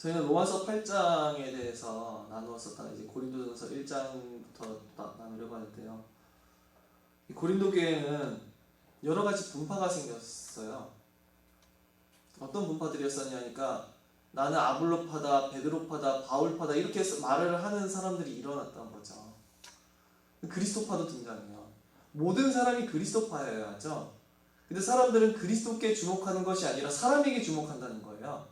저희는 로마서 8장에 대해서 나누었었다가 이제 고린도전서 1장부터 나누려고 하는데요. 이 고린도 교회는 여러 가지 분파가 생겼어요. 어떤 분파들이었었냐 하니까 나는 아볼로파다, 베드로파다, 바울파다 이렇게 해서 말을 하는 사람들이 일어났던 거죠. 그리스도파도 등장해요. 모든 사람이 그리스도파여야 하죠. 근데 사람들은 그리스도께 주목하는 것이 아니라 사람에게 주목한다는 거예요.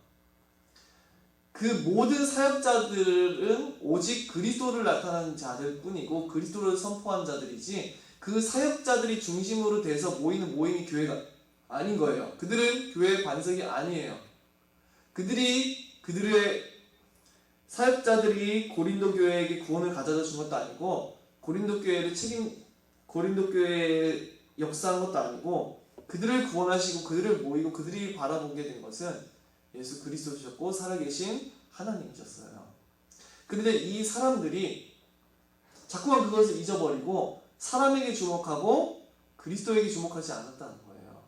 그 모든 사역자들은 오직 그리스도를 나타내는 자들 뿐이고 그리스도를 선포한 자들이지 그 사역자들이 중심으로 돼서 모이는 모임이 교회가 아닌 거예요. 그들은 교회의 반석이 아니에요. 그들의 사역자들이 고린도 교회에게 구원을 가져다 준 것도 아니고 고린도 교회의 역사한 것도 아니고 그들을 구원하시고 그들을 모이고 그들이 바라보게 된 것은 예수 그리스도셨고 살아계신 하나님이셨어요. 그런데 이 사람들이 자꾸만 그것을 잊어버리고 사람에게 주목하고 그리스도에게 주목하지 않았다는 거예요.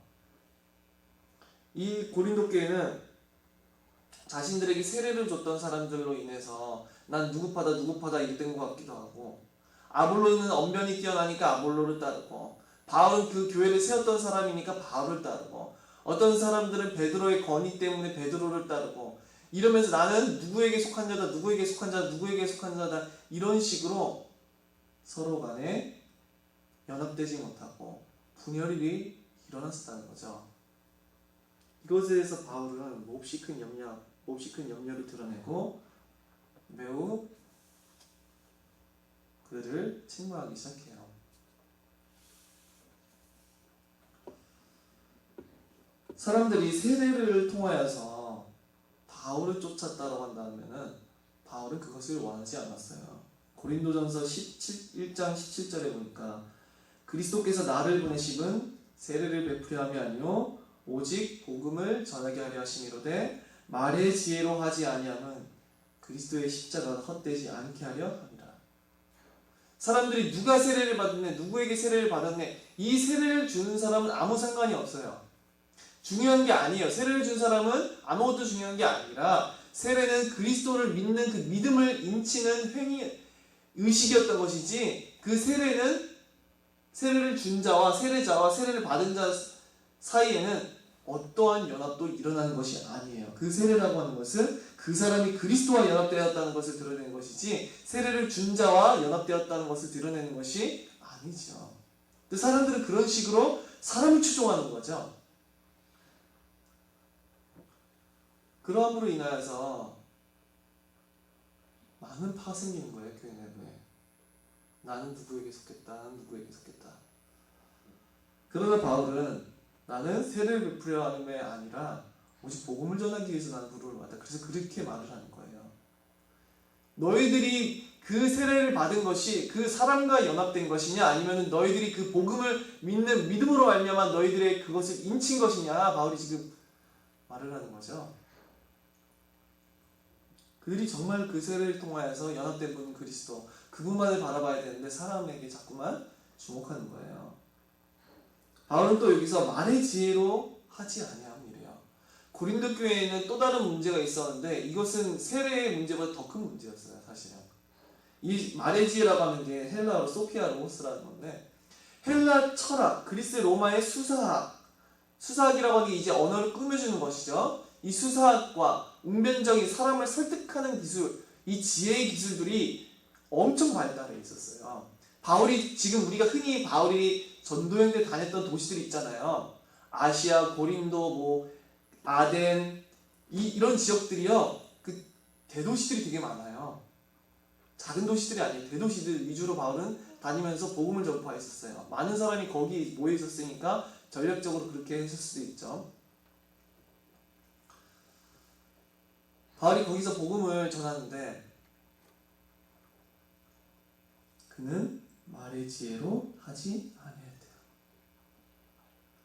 이 고린도 교회는 자신들에게 세례를 줬던 사람들로 인해서 난 누구파다 이랬던 것 같기도 하고, 아볼로는 언변이 뛰어나니까 아볼로를 따르고, 바울은 그 교회를 세웠던 사람이니까 바울을 따르고, 어떤 사람들은 베드로의 권위 때문에 베드로를 따르고, 이러면서 나는 누구에게 속한 자다, 누구에게 속한 자다, 누구에게 속한 자다, 이런 식으로 서로 간에 연합되지 못하고 분열이 일어났었다는 거죠. 이것에 대해서 바울은 몹시 큰 염려를 드러내고 매우 그들을 책망하기 시작해요. 사람들이 세례를 통하여서 바울을 쫓았다고 한다면 바울은 그것을 원하지 않았어요. 고린도전서 1장 17절에 보니까 그리스도께서 나를 보내심은 세례를 베풀려 함이 아니요 오직 복음을 전하게 하려 하심이로되 말의 지혜로 하지 아니함은 그리스도의 십자가가 헛되지 않게 하려 함이라. 사람들이 누가 세례를 받았네, 누구에게 세례를 받았네, 이 세례를 주는 사람은 아무 상관이 없어요. 중요한 게 아니에요. 세례를 준 사람은 아무것도 중요한 게 아니라 세례는 그리스도를 믿는 그 믿음을 인치는 의식이었던 것이지, 그 세례를 준 자와 세례자와 세례를 받은 자 사이에는 어떠한 연합도 일어나는 것이 아니에요. 그 세례라고 하는 것은 그 사람이 그리스도와 연합되었다는 것을 드러내는 것이지 세례를 준 자와 연합되었다는 것을 드러내는 것이 아니죠. 근데 사람들은 그런 식으로 사람을 추종하는 거죠. 그러함으로 인하여서 많은 파가 생기는 거예요. 교회 내부에. 나는 누구에게 속했다, 나는 누구에게 속했다. 그러나 바울은 나는 세례를 베풀려 하는 게 아니라 오직 복음을 전하기 위해서 나는 부름을 받았다. 그래서 그렇게 말을 하는 거예요. 너희들이 그 세례를 받은 것이 그 사람과 연합된 것이냐, 아니면 너희들이 그 복음을 믿는 믿음으로 말미암아 너희들의 그것을 인친 것이냐, 바울이 지금 말을 하는 거죠. 그들이 정말 그 세례를 통하여서 연합된 분은 그리스도, 그분만을 바라봐야 되는데 사람에게 자꾸만 주목하는 거예요. 바울은 또 여기서 말의 지혜로 하지 아니함이래요. 고린도 교회에는 또 다른 문제가 있었는데 이것은 세례의 문제보다 더 큰 문제였어요. 사실은 이 말의 지혜라고 하는 게 헬라어로 소피아로스라는 건데, 헬라 철학, 그리스 로마의 수사학이라고 하는 게 이제 언어를 꾸며주는 것이죠. 이 수사학과 웅변적인 사람을 설득하는 기술, 이 지혜의 기술들이 엄청 발달해 있었어요. 지금 우리가 흔히 바울이 전도행 때 다녔던 도시들이 있잖아요. 아시아, 고린도, 아덴, 이런 지역들이요, 그 대도시들이 되게 많아요. 작은 도시들이 아니에요. 대도시들 위주로 바울은 다니면서 복음을 전파했었어요. 많은 사람이 거기 모여 있었으니까 전략적으로 그렇게 했을 수도 있죠. 바울이 거기서 복음을 전하는데 그는 말의 지혜로 하지 아니해야 돼요.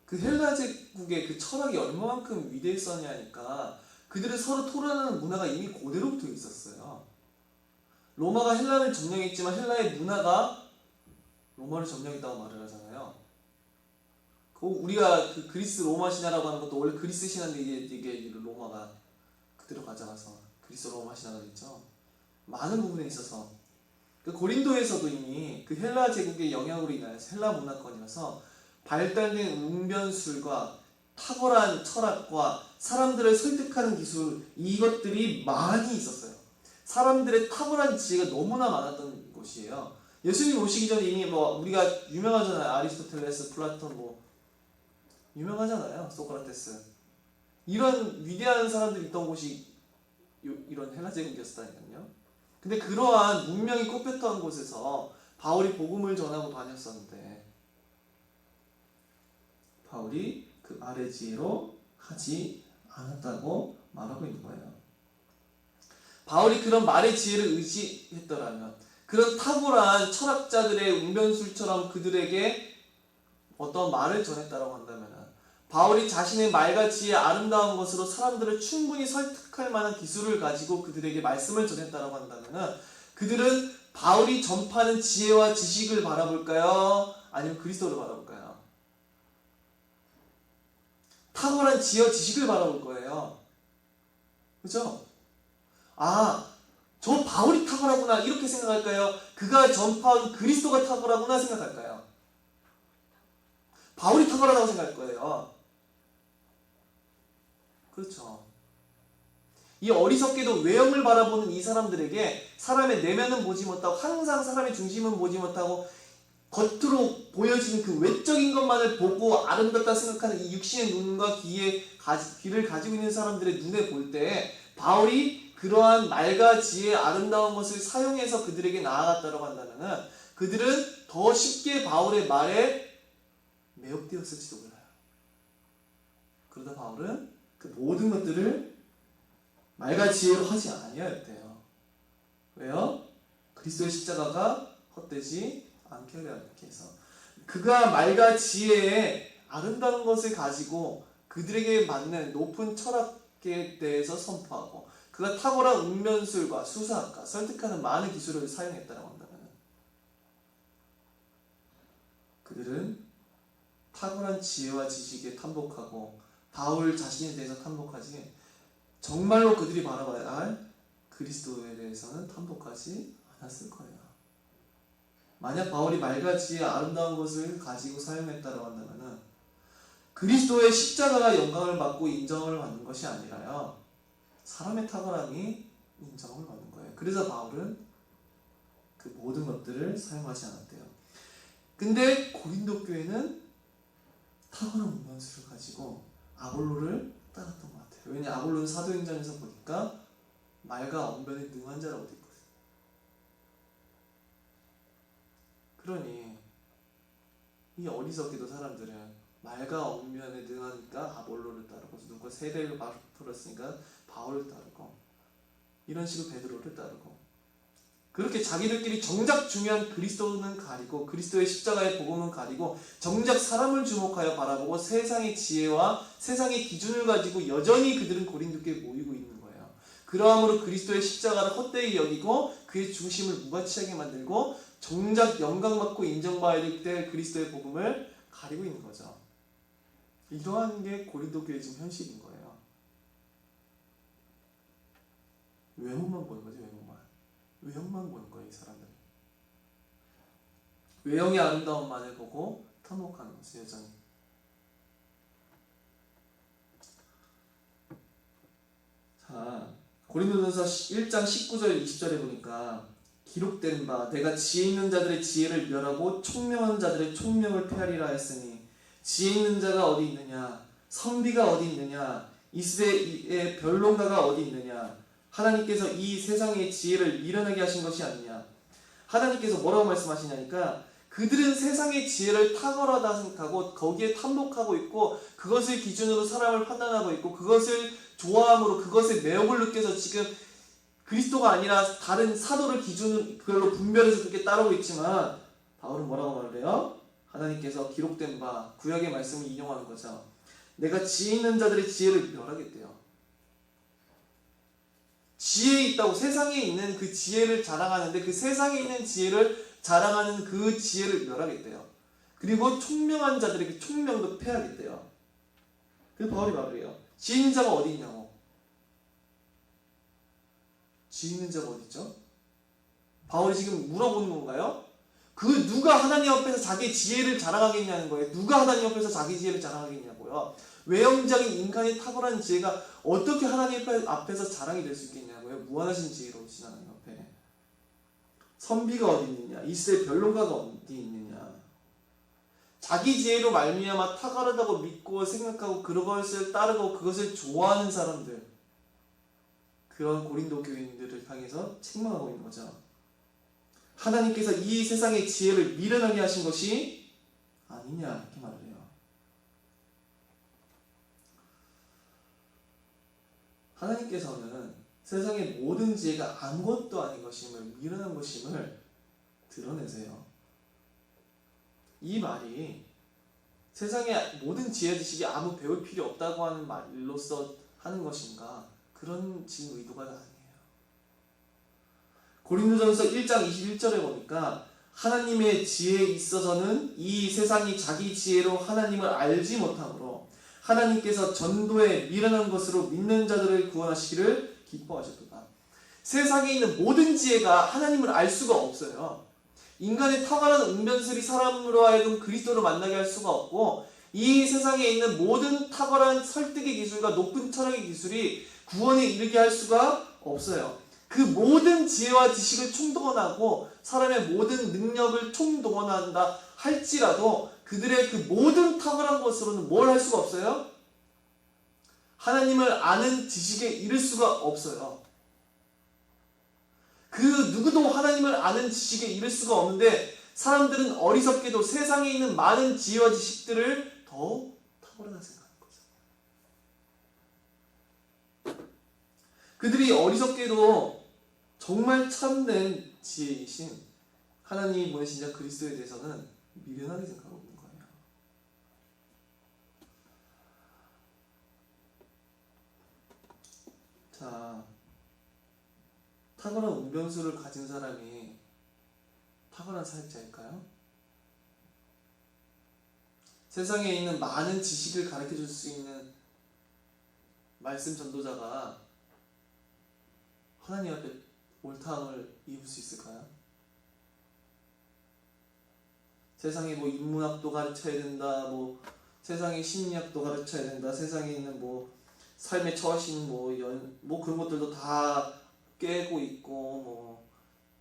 그 헬라 제국의 그 철학이 얼마만큼 위대했었냐니까 그들은 서로 토론하는 문화가 이미 고대로부터 있었어요. 로마가 헬라를 점령했지만 헬라의 문화가 로마를 점령했다고 말을 하잖아요. 우리가 그 그리스 로마 신화라고 하는 것도 원래 그리스 신화인데 이게 로마가 그대로 가져가서 그리스 로마 신화가 됐죠. 많은 부분에 있어서 그 고린도에서도 이미 그 헬라 제국의 영향으로 인하여서 헬라 문화권이어서 발달된 웅변술과 탁월한 철학과 사람들을 설득하는 기술, 이것들이 많이 있었어요. 사람들의 탁월한 지혜가 너무나 많았던 곳이에요. 예수님 오시기 전에 이미 우리가 유명하잖아요. 아리스토텔레스, 플라톤 유명하잖아요. 소크라테스. 이런 위대한 사람들이 있던 곳이 이런 헬라 제국이었다니까요. 근데 그러한 문명이 꼽혔던 곳에서 바울이 복음을 전하고 다녔었는데 바울이 그 말의 지혜로 하지 않았다고 말하고 있는 거예요. 바울이 그런 말의 지혜를 의지했더라면, 그런 탁월한 철학자들의 웅변술처럼 그들에게 어떤 말을 전했다고 한다면, 바울이 자신의 말과 지혜 아름다운 것으로 사람들을 충분히 설득할 만한 기술을 가지고 그들에게 말씀을 전했다고 한다면, 그들은 바울이 전파하는 지혜와 지식을 바라볼까요? 아니면 그리스도를 바라볼까요? 탁월한 지혜와 지식을 바라볼 거예요. 그죠? 저 바울이 탁월하구나 이렇게 생각할까요? 그가 전파한 그리스도가 탁월하구나 생각할까요? 바울이 탁월하다고 생각할 거예요. 그렇죠. 이 어리석게도 외형을 바라보는 이 사람들에게 사람의 내면은 보지 못하고 항상 사람의 중심은 보지 못하고 겉으로 보여지는 그 외적인 것만을 보고 아름답다 생각하는 이 육신의 눈과 귀를 가지고 있는 사람들의 눈에 볼 때 바울이 그러한 말과 지혜의 아름다운 것을 사용해서 그들에게 나아갔다고 한다면 그들은 더 쉽게 바울의 말에 매혹되었을지도 몰라요. 그러다 바울은 그 모든 것들을 말과 지혜로 하지 아니하였대요. 왜요? 그리스도의 십자가가 헛되지 않게 하기 위해서. 그가 말과 지혜의 아름다운 것을 가지고 그들에게 맞는 높은 철학에 대해서 선포하고 그가 탁월한 웅변술과 수사학과 설득하는 많은 기술을 사용했다고 한다면 그들은 탁월한 지혜와 지식에 탐복하고 바울 자신에 대해서 탐복하지 정말로 그들이 바라봐야 할 그리스도에 대해서는 탐복하지 않았을 거예요. 만약 바울이 말과 지혜의 아름다운 것을 가지고 사용했다고 한다면 그리스도의 십자가가 영광을 받고 인정을 받는 것이 아니라요. 사람의 탁월함이 인정을 받는 거예요. 그래서 바울은 그 모든 것들을 사용하지 않았대요. 근데 고린도 교회는 탁월한 웅변술을 가지고 아볼로를 따랐던 것 같아요. 왜냐 아볼로는 사도행전에서 보니까 말과 언변에 능한 자라고 되어 있거든요. 그러니 이 어리석게도 사람들은 말과 언변에 능하니까 아볼로를 따르고 누가 세례를 풀었으니까 바울을 따르고 이런 식으로 베드로를 따르고 그렇게 자기들끼리 정작 중요한 그리스도는 가리고 그리스도의 십자가의 복음은 가리고 정작 사람을 주목하여 바라보고 세상의 지혜와 세상의 기준을 가지고 여전히 그들은 고린도 교회에 모이고 있는 거예요. 그러함으로 그리스도의 십자가를 헛되이 여기고 그의 중심을 무가치하게 만들고 정작 영광받고 인정받아야 될 그리스도의 복음을 가리고 있는 거죠. 이러한 게 고린도 교회의 지금 현실인 거예요. 외모만 보는 거죠. 외형만 보는 거예요. 이 사람들은 외형의 아름다움만을 보고 탐욕하는 것이 여전히. 자, 고린도전서 1장 19절 20절에 보니까 기록된 바 내가 지혜 있는 자들의 지혜를 멸하고 총명한 자들의 총명을 폐하리라 했으니 지혜 있는 자가 어디 있느냐 선비가 어디 있느냐 이 시대의 변론가가 어디 있느냐 하나님께서 이 세상의 지혜를 미련하게 하신 것이 아니냐. 하나님께서 뭐라고 말씀하시냐니까 그들은 세상의 지혜를 탁월하다 생각하고 거기에 탐복하고 있고 그것을 기준으로 사람을 판단하고 있고 그것을 좋아함으로 그것에 매혹을 느껴서 지금 그리스도가 아니라 다른 사도를 기준으로 그걸로 분별해서 그렇게 따르고 있지만 바울은 뭐라고 말을 해요? 하나님께서 기록된 바 구약의 말씀을 인용하는 거죠. 내가 지혜 있는 자들의 지혜를 멸하겠대요. 지혜 있다고 세상에 있는 그 지혜를 자랑하는데 그 세상에 있는 지혜를 자랑하는 그 지혜를 멸하겠대요. 그리고 총명한 자들에게 총명도 폐하겠대요. 그래서 바울이 말을 해요. 지혜 있는 자가 어디 있냐고. 지혜 있는 자가 어디 있죠? 바울이 지금 물어보는 건가요? 그 누가 하나님 앞에서 자기 지혜를 자랑하겠냐는 거예요. 누가 하나님 앞에서 자기 지혜를 자랑하겠냐고요. 외형적인 인간의 탁월한 지혜가 어떻게 하나님 앞에서 자랑이 될 수 있겠냐고요. 무한하신 지혜로우신 하나님 앞에. 선비가 어디 있느냐? 이스라엘 변론가가 어디 있느냐? 자기 지혜로 말미암아 탁월하다고 믿고 생각하고 그것을 따르고 그것을 좋아하는 사람들, 그런 고린도 교인들을 향해서 책망하고 있는 거죠. 하나님께서 이 세상의 지혜를 미련하게 하신 것이 아니냐 이렇게 말을 해요. 하나님께서는 세상의 모든 지혜가 아무것도 아닌 것임을, 미련한 것임을 드러내세요. 이 말이 세상의 모든 지혜 지식이 아무 배울 필요 없다고 하는 말로서 하는 것인가? 그런 지금 의도가 아니에요. 고린도전서 1장 21절에 보니까 하나님의 지혜에 있어서는 이 세상이 자기 지혜로 하나님을 알지 못하므로 하나님께서 전도에 미련한 것으로 믿는 자들을 구원하시기를 기뻐하셨도다. 세상에 있는 모든 지혜가 하나님을 알 수가 없어요. 인간의 탁월한 응변술이 사람으로 하여금 그리스도를 만나게 할 수가 없고, 이 세상에 있는 모든 탁월한 설득의 기술과 높은 철학의 기술이 구원에 이르게 할 수가 없어요. 그 모든 지혜와 지식을 총동원하고 사람의 모든 능력을 총동원한다 할지라도 그들의 그 모든 탁월한 것으로는 뭘 할 수가 없어요? 하나님을 아는 지식에 이를 수가 없어요. 그 누구도 하나님을 아는 지식에 이를 수가 없는데, 사람들은 어리석게도 세상에 있는 많은 지혜와 지식들을 더 탁월하다 생각하는 거죠. 그들이 어리석게도 정말 참된 지혜이신 하나님이 보내신 자 그리스도에 대해서는 미련하게 생각하고 있는 거예요. 자, 탁월한 운변수를 가진 사람이 탁월한 사역자일까요? 세상에 있는 많은 지식을 가르쳐줄 수 있는 말씀 전도자가 하나님 앞에 옳다함을 입을 수 있을까요? 세상에 뭐 인문학도 가르쳐야 된다, 뭐 세상에 심리학도 가르쳐야 된다, 세상에 있는 뭐 삶의 처신 뭐 그런 것들도 다 깨고 있고, 뭐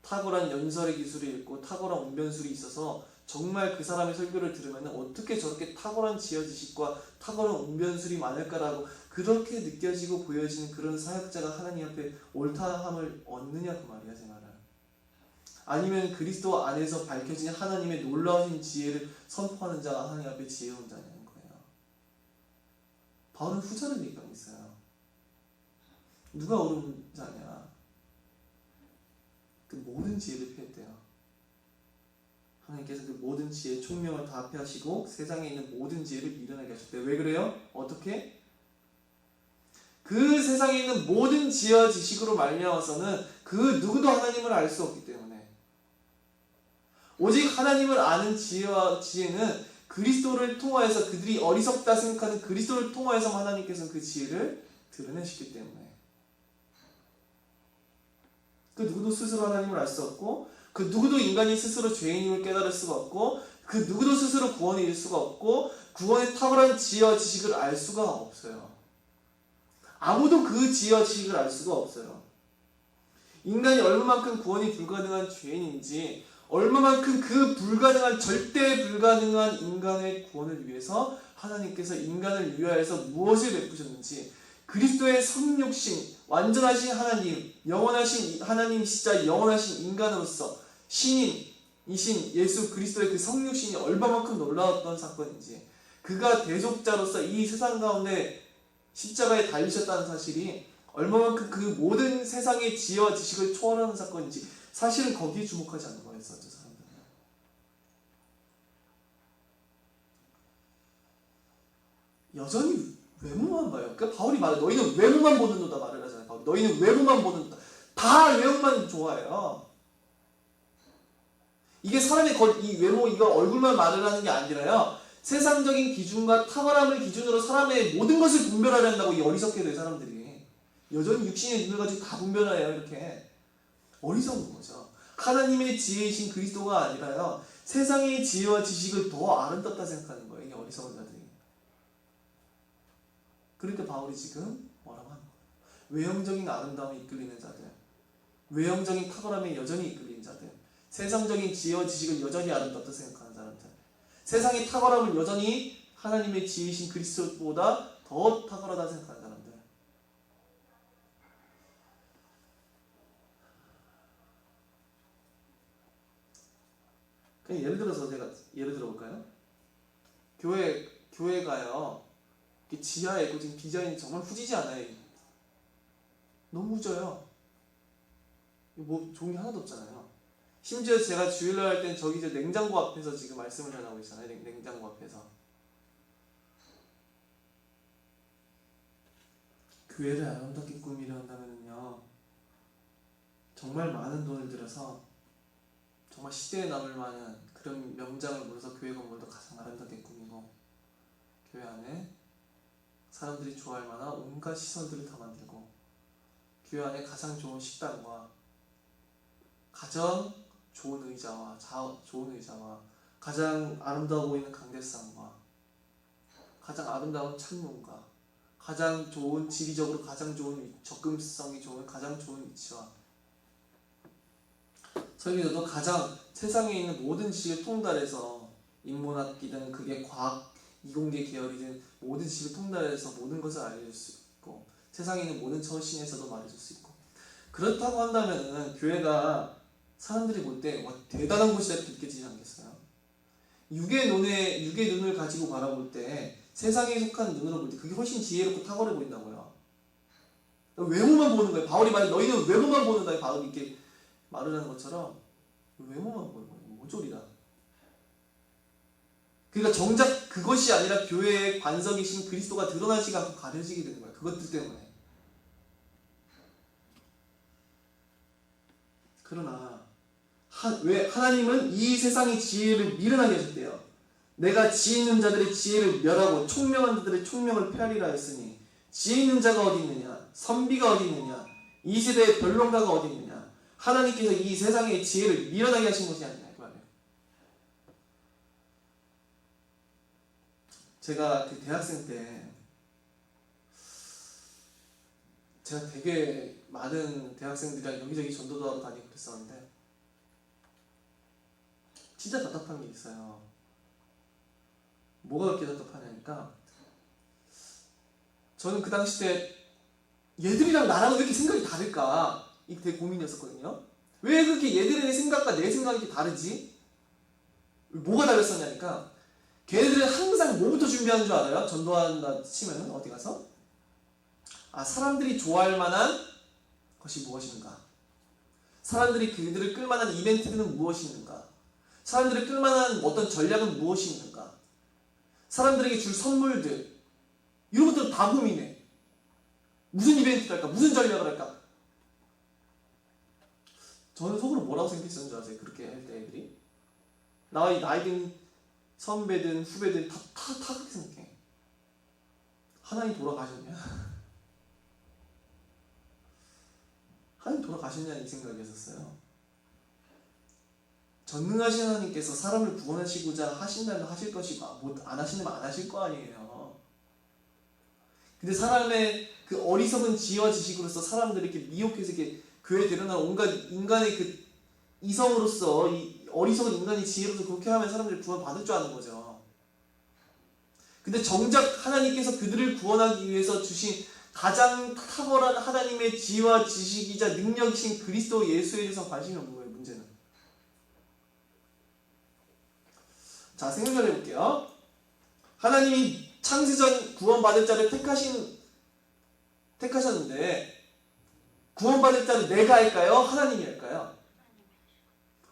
탁월한 연설의 기술이 있고 탁월한 운변술이 있어서 정말 그 사람의 설교를 들으면 어떻게 저렇게 탁월한 지혜 지식과 탁월한 운변술이 많을까라고 그렇게 느껴지고 보여지는 그런 사역자가 하나님 앞에 옳다함을 얻느냐 그 말이야, 제 말은. 아니면 그리스도 안에서 밝혀진 하나님의 놀라우신 지혜를 선포하는 자가 하나님 앞에 지혜로운 자냐는 거예요. 바울은 후자를 얘기하고 있어요. 누가 옳은 자냐? 그 모든 지혜를 피했대요. 하나님께서 그 모든 지혜의 총명을 다 피하시고 세상에 있는 모든 지혜를 미련하게 하셨대요. 왜 그래요? 어떻게? 그 세상에 있는 모든 지혜와 지식으로 말미암아서는 그 누구도 하나님을 알 수 없기 때문에, 오직 하나님을 아는 지혜와 지혜는 그리스도를 통하여서, 그들이 어리석다 생각하는 그리스도를 통하여서 하나님께서는 그 지혜를 드러내시기 때문에, 그 누구도 스스로 하나님을 알 수 없고, 그 누구도 인간이 스스로 죄인임을 깨달을 수가 없고, 그 누구도 스스로 구원에 이를 수가 없고, 구원의 탁월한 지혜와 지식을 알 수가 없어요. 아무도 그 지혜와 지식을 알 수가 없어요. 인간이 얼마만큼 구원이 불가능한 죄인인지, 얼마만큼 그 불가능한, 절대 불가능한 인간의 구원을 위해서 하나님께서 인간을 위하여서 무엇을 베푸셨는지, 그리스도의 성육신, 완전하신 하나님, 영원하신 하나님이시자 영원하신 인간으로서 신인이신 예수 그리스도의 그 성육신이 얼마만큼 놀라웠던 사건인지, 그가 대속자로서 이 세상 가운데 십자가에 달리셨다는 사실이 얼마만큼 그 모든 세상의 지혜와 지식을 초월하는 사건인지, 사실은 거기에 주목하지 않는 거였어요, 저 사람들은. 여전히 외모만 봐요. 그러니까 바울이 말해, 너희는 외모만 보는 도다 말을 하잖아요. 바울이. 너희는 외모만 보는 도다. 다 외모만 좋아해요. 이게 사람의 이 외모, 이거 얼굴만 말을 하는 게 아니라요, 세상적인 기준과 탁월함을 기준으로 사람의 모든 것을 분별하려 한다고, 이 어리석게 된 사람들이. 여전히 육신의 눈을 가지고 다 분별해요. 이렇게 어리석은 거죠. 하나님의 지혜이신 그리스도가 아니라요, 세상의 지혜와 지식을 더 아름답다 생각하는 거예요. 이 어리석은 자들이. 그러니까 바울이 지금 뭐라고 하는 거예요? 외형적인 아름다움에 이끌리는 자들, 외형적인 탁월함에 여전히 이끌리는 자들, 세상적인 지혜와 지식을 여전히 아름답다 생각하는 사람들, 세상의 탁월함을 여전히 하나님의 지혜이신 그리스도보다 더 탁월하다 생각하는 사람들. 그냥 예를 들어서 제가 예를 들어볼까요? 교회가요, 지하에 있고 지금 디자인이 정말 후지지 않아요. 너무 후져요. 뭐 좋은 게 하나도 없잖아요. 심지어 제가 주일날 할 땐 저기 냉장고 앞에서 지금 말씀을 전하고 있잖아요. 냉장고 앞에서. 교회를 아름답게 꾸미려 한다면요, 정말 많은 돈을 들여서 정말 시대에 남을 만한 그런 명장을 물어서 교회 건물도 가장 아름답게 꾸미고, 교회 안에 사람들이 좋아할 만한 온갖 시설들을 다 만들고, 교회 안에 가장 좋은 식당과 가장 좋은 의자와 가장 아름다워 보이는 강대상과 가장 아름다운 창문과 가장 좋은 지리적으로 가장 좋은 접근성이 좋은 가장 좋은 위치와 설교자도 가장 세상에 있는 모든 지식을 통달해서 인문학이든 그게 과학, 이공계 계열이든 모든 지식을 통달해서 모든 것을 알려줄 수 있고, 세상에 있는 모든 처신에서도 말해줄 수 있고, 그렇다고 한다면 교회가 사람들이 볼 때 대단한 곳이다 이렇게 느껴지지 않겠어요? 육의 눈을 가지고 바라볼 때, 세상에 속한 눈으로 볼 때 그게 훨씬 지혜롭고 탁월해 보인다고요. 외모만 보는 거예요. 바울이 말해 너희는 외모만 보는다. 바울이 이렇게 말을 하는 것처럼 외모만 보는 거예요. 모조리다. 그러니까 정작 그것이 아니라 교회의 관석이신 그리스도가 드러나지가 않고 가려지게 되는 거예요. 그것들 때문에. 그러나 왜 하나님은 이 세상의 지혜를 미련하게 하셨대요. 내가 지혜 있는 자들의 지혜를 멸하고 총명한 자들의 총명을 폐하리라 했으니, 지혜 있는 자가 어디 있느냐? 선비가 어디 있느냐? 이 세대의 변론가가 어디 있느냐? 하나님께서 이 세상의 지혜를 미련하게 하신 것이 아니냐 그 말이에요. 제가 그 대학생 때 제가 되게 많은 대학생들이랑 여기저기 전도도 하고 다니고 그랬었는데 진짜 답답한 게 있어요. 뭐가 그렇게 답답하냐니까, 저는 그 당시 때 얘들이랑 나랑은 왜 이렇게 생각이 다를까? 이게 되게 고민이었었거든요. 왜 그렇게 얘들의 생각과 내 생각이 이렇게 다르지? 뭐가 다르었냐니까, 걔네들은 항상 뭐부터 준비하는 줄 알아요? 전도한다 치면은 어디 가서? 사람들이 좋아할 만한 것이 무엇인가? 사람들이 그들을 끌만한 이벤트는 무엇이 있는가? 사람들을 끌만한 어떤 전략은 무엇이 있는가? 사람들에게 줄 선물들, 이런 것들은 다 고민해. 무슨 이벤트를 할까? 무슨 전략을 할까? 저는 속으로 뭐라고 생각했었는 줄 아세요? 그렇게 할 때 애들이? 나이든 선배든 후배든 다 그렇게 생각해. 하나님 돌아가셨냐? 하나님 돌아가셨냐 이 생각이었어요. 전능하신 하나님께서 사람을 구원하시고자 하신다면 하실 것이고 안 하신다면 안 하실 거 아니에요. 근데 사람의 그 어리석은 지혜와 지식으로서 사람들이 이렇게 미혹해서 이렇게 교회에 드러난 온갖 인간의 그 이성으로서, 이 어리석은 인간의 지혜로서 그렇게 하면 사람들이 구원 받을 줄 아는 거죠. 근데 정작 하나님께서 그들을 구원하기 위해서 주신 가장 탁월한 하나님의 지혜와 지식이자 능력이신 그리스도 예수에 대해서 관심이 없는 거예요. 문제는. 자, 생각을 해볼게요. 하나님이 창세전 구원받을 자를 택하셨는데, 구원받을 자를 내가 할까요? 하나님이 할까요?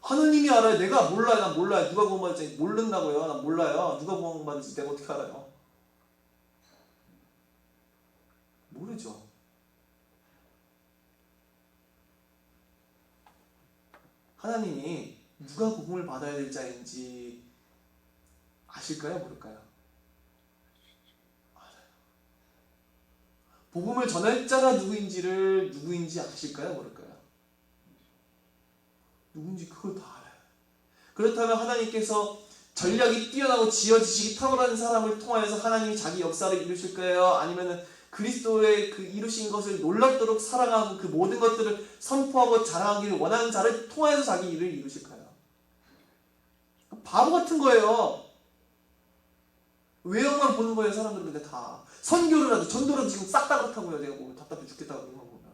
하나님이 알아요. 내가 몰라요. 난 몰라요. 누가 구원받을지 모른다고요. 난 몰라요. 누가 구원받을지 내가 어떻게 알아요? 모르죠. 하나님이 누가 복음을 받아야 될 자인지 아실까요? 모를까요? 알아요. 복음을 전할 자가 누구인지 아실까요? 모를까요? 누군지 그걸 다 알아요. 그렇다면 하나님께서 전략이 뛰어나고 지혜지식이 탁월한 사람을 통하여서 하나님이 자기 역사를 이루실까요? 아니면은 그리스도의 그 이루신 것을 놀랍도록 사랑하고 그 모든 것들을 선포하고 자랑하기를 원하는 자를 통하여서 자기 일을 이루실까요? 바보 같은 거예요. 외형만 보는 거예요, 사람들은. 근데 다 선교를 하도 전도를 지금 싹 다 그렇다고요. 내가 보면 답답해 죽겠다고 그런 거 보면.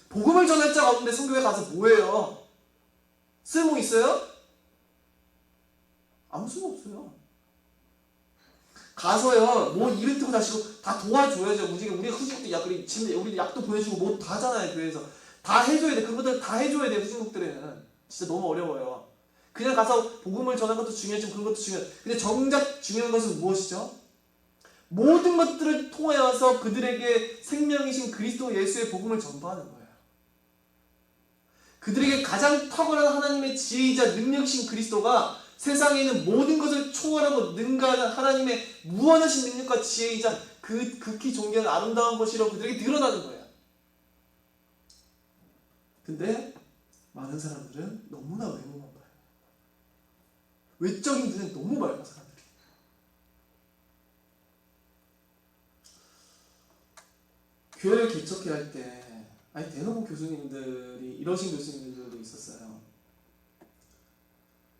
복음을 전할 자가 없는데 선교회 가서 뭐해요? 쓸모 있어요? 아무 쓸모 없어요. 가서요, 뭐 이벤트고 다시고 다 도와줘야죠. 우리가 후진국들 약, 우리 약도 보내주고 뭐 다 하잖아요, 교회에서. 다 해줘야 돼. 그것들 다 해줘야 돼, 후진국들에는. 진짜 너무 어려워요. 그냥 가서 복음을 전하는 것도 중요하지만 그런 것도 중요해요. 근데 정작 중요한 것은 무엇이죠? 모든 것들을 통하여서 그들에게 생명이신 그리스도 예수의 복음을 전파하는 거예요. 그들에게 가장 탁월한 하나님의 지혜이자 능력이신 그리스도가 세상에 있는 모든 것을 초월하고 능가하는 하나님의 무한하신 능력과 지혜이자 그 극히 존귀한 아름다운 것이라고 그들에게 드러나는 거예요. 근데 많은 사람들은 너무나 외모만 봐요. 외적인 눈은 너무 밝아, 사람들이. 교회를 개척해야 할 때, 대놓고 교수님들이, 이러신 교수님들도 있었어요.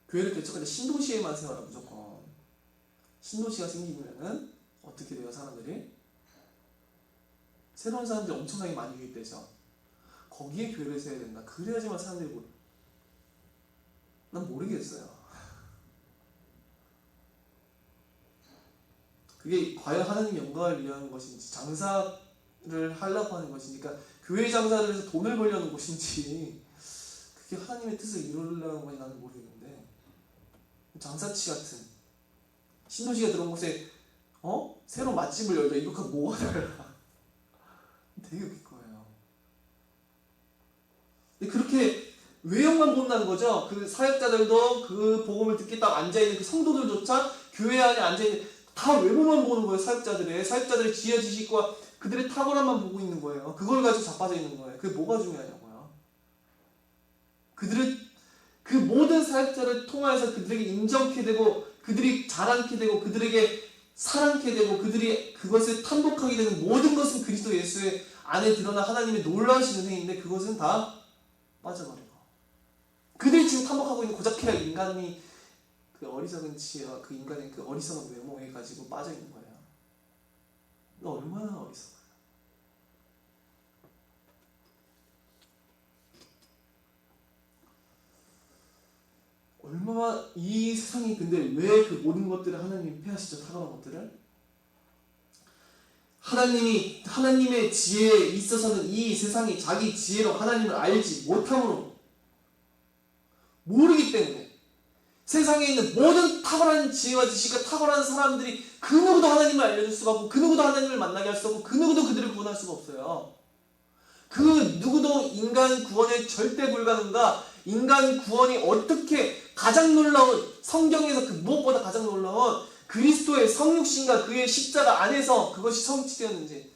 교회를 개척할 때 신도시에만 세워라, 무조건. 신도시가 생기면은 어떻게 돼요, 사람들이? 새로운 사람들이 엄청나게 많이 유입되죠. 거기에 교회를 세워야 된다. 그래야지만 사람들이 난 모르겠어요. 그게 과연 하나님 영광을 위한 것인지, 장사를 하려고 하는 것인지, 그러니까 교회 장사를 해서 돈을 벌려는 것인지, 그게 하나님의 뜻을 이루려는 건지 나는 모르겠는데, 장사치 같은 신도시가 들어온 곳에 새로 맛집을 열자. 이거 뭐가 달라? 되게 웃길 거예요. 근데 그렇게 외형만 본다는 거죠. 그 사역자들도 그 복음을 듣겠다고 앉아있는 그 성도들조차 교회 안에 앉아있는 다 외모만 보는 거예요. 사역자들의 지혜 지식과 그들의 탁월함만 보고 있는 거예요. 그걸 가지고 자빠져 있는 거예요. 그게 뭐가 중요하냐고요. 그 모든 사역자를 통해서 그들에게 인정케 되고 그들이 자랑케 되고 그들에게 사랑케 되고 그들이 그것을 탐복하게 되는 모든 것은 그리스도 예수의 안에 드러나 하나님의 놀라우신 은혜인데 그것은 다 빠져버리고 그들이 지금 탐복하고 있는 고작해야 인간이 그 어리석은 지혜와 그 인간의 그 어리석은 외모에 가지고 빠져있는 거예요. 너 얼마나 어리석어요. 얼마나 이 세상이 근데 왜 그 모든 것들을 하나님이 패하시죠? 탁월한 것들을? 하나님의 지혜에 있어서는 이 세상이 자기 지혜로 하나님을 알지 못함으로 모르기 때문에 세상에 있는 모든 탁월한 지혜와 지식과 탁월한 사람들이 그 누구도 하나님을 알려줄 수가 없고 그 누구도 하나님을 만나게 할 수 없고 그 누구도 그들을 구원할 수가 없어요. 그 누구도 인간 구원에 절대 불가능과 인간 구원이 어떻게 가장 놀라운 성경에서 그 무엇보다 가장 놀라운 그리스도의 성육신과 그의 십자가 안에서 그것이 성취되었는지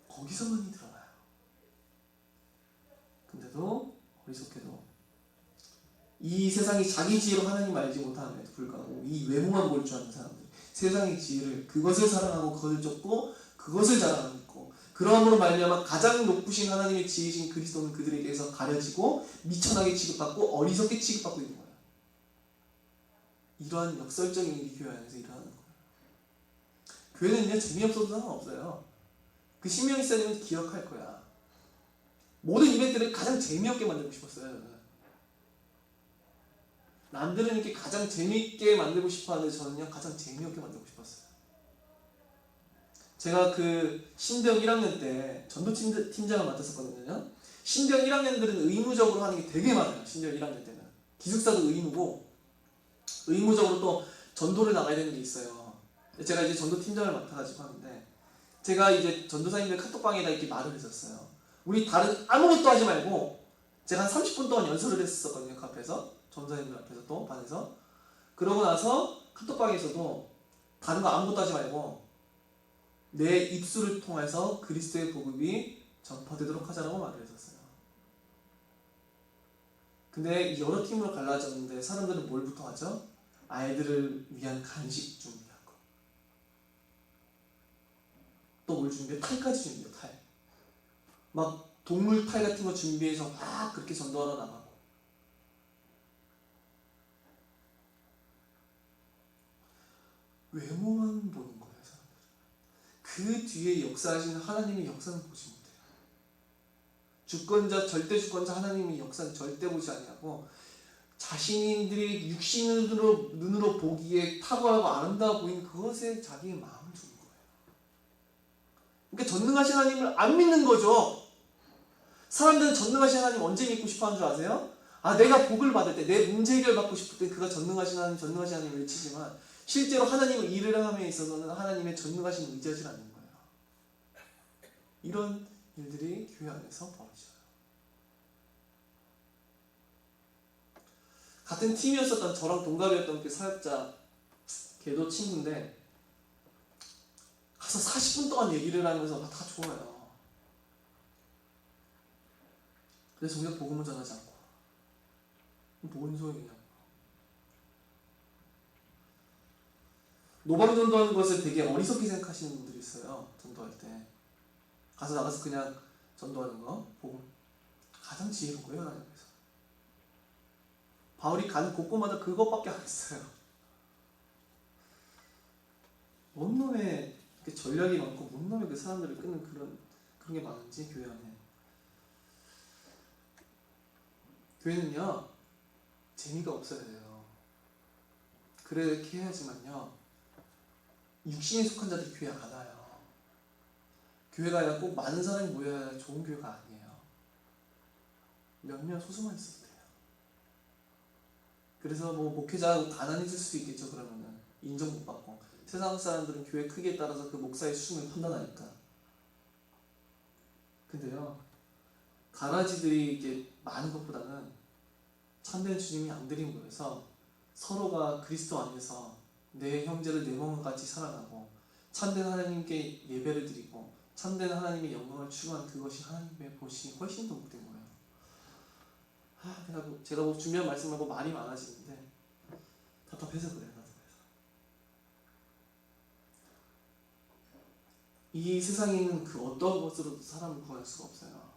거기서만이 드러나요. 근데도 어리석게도 이 세상이 자기 지혜로 하나님 알지 못함에도 불구하고 이 외모만 볼 줄 아는 사람들 세상의 지혜를 그것을 사랑하고 그것을 쫓고 그것을 자랑하고 그러함으로 말미암아 가장 높으신 하나님의 지혜이신 그리스도는 그들에게서 가려지고 미천하게 취급받고 어리석게 취급받고 있는 거예요. 이러한 역설적인 일이 교회 안에서 일어나는 거예요. 교회는요 재미없어도 상관없어요. 그 신명이 쌓이면 기억할 거야. 모든 이벤트를 가장 재미없게 만들고 싶었어요. 저는. 남들은 이렇게 가장 재미있게 만들고 싶어하는데 저는요 가장 재미없게 만들고 싶었어요. 제가 그 신대학 1학년 때 전도팀장을 맡았었거든요. 신대학 1학년들은 의무적으로 하는 게 되게 많아요. 신대학 1학년 때는. 기숙사도 의무고 의무적으로 또 전도를 나가야 되는 게 있어요. 제가 이제 전도팀장을 맡아가지고 하는데 제가 이제 전도사님들 카톡방에다 이렇게 말을 했었어요. 우리 다른 아무것도 하지 말고 제가 한 30분 동안 연설을 했었거든요. 그 앞에서. 전도사님들 앞에서 또 반에서. 그러고 나서 카톡방에서도 다른 거 아무것도 하지 말고 내 입술을 통해서 그리스도의 복음이 전파되도록 하자라고 말을 했었어요. 근데 여러 팀으로 갈라졌는데 사람들은 뭘부터 하죠? 아이들을 위한 간식 준비하고 또 뭘 준비해? 탈까지 준비해요. 탈. 막 동물 탈 같은 거 준비해서 막 그렇게 전도하러 나가고 외모만 보는 거예요. 사람들은. 그 뒤에 역사하시는 하나님의 역사는 보지 못해요. 주권자, 절대 주권자 하나님의 역사는 절대 보지 아니하고 자신들이 육신으로 눈으로 보기에 탁월하고 아름다워 보이는 그것에 자기의 마음을 두는 거예요. 그러니까 전능하신 하나님을 안 믿는 거죠. 사람들은 전능하신 하나님 언제 믿고 싶어 하는 줄 아세요? 내가 복을 받을 때, 내 문제 해결 받고 싶을 때 그가 전능하신 하나님 외치지만 실제로 하나님을 일을 함에 있어서는 하나님의 전능하신 의지하지 않는 거예요. 이런 일들이 교회 안에서 벌어져요. 같은 팀이었었던 저랑 동갑이었던 그 사역자, 걔도 친구인데 가서 40분 동안 얘기를 하면서 다 좋아요. 근데 정작 복음을 전하지 않고 뭔 소용이냐고. 노방전도하는 것을 되게 어리석게 생각하시는 분들이 있어요. 전도할 때 나가서 그냥 전도하는 거 복음 가장 지혜로운 거예요. 하나님께서 바울이 간 곳곳마다 그것밖에 안 했어요. 뭔 놈의 전략이 많고 뭔 놈의 그 사람들을 끄는 그런 게 많은지 교회 안에. 교회는요 재미가 없어야 돼요. 그렇게 해야지만요 육신에 속한 자들이 교회 안 와요. 교회가 아니라 꼭 많은 사람이 모여야 좋은 교회가 아니에요. 몇몇 소수만 있어도 돼요. 그래서 뭐 목회자하고 가난해질 수도 있겠죠. 그러면은 인정 못 받고 세상 사람들은 교회 크기에 따라서 그 목사의 수준을 판단하니까. 근데요 가라지들이 이게 많은 것보다는 참된 주님이 양들이 모여서 서로가 그리스도 안에서 내 형제를 내 몸과 같이 살아가고 참된 하나님께 예배를 드리고 참된 하나님의 영광을 추구한 그것이 하나님의 보시기 훨씬 더 복된 거예요. 제가 준비한 말씀하고 말이 많아지는데 답답해서 그래요. 이 세상에 있는 그 어떤 것으로도 사람을 구할 수가 없어요.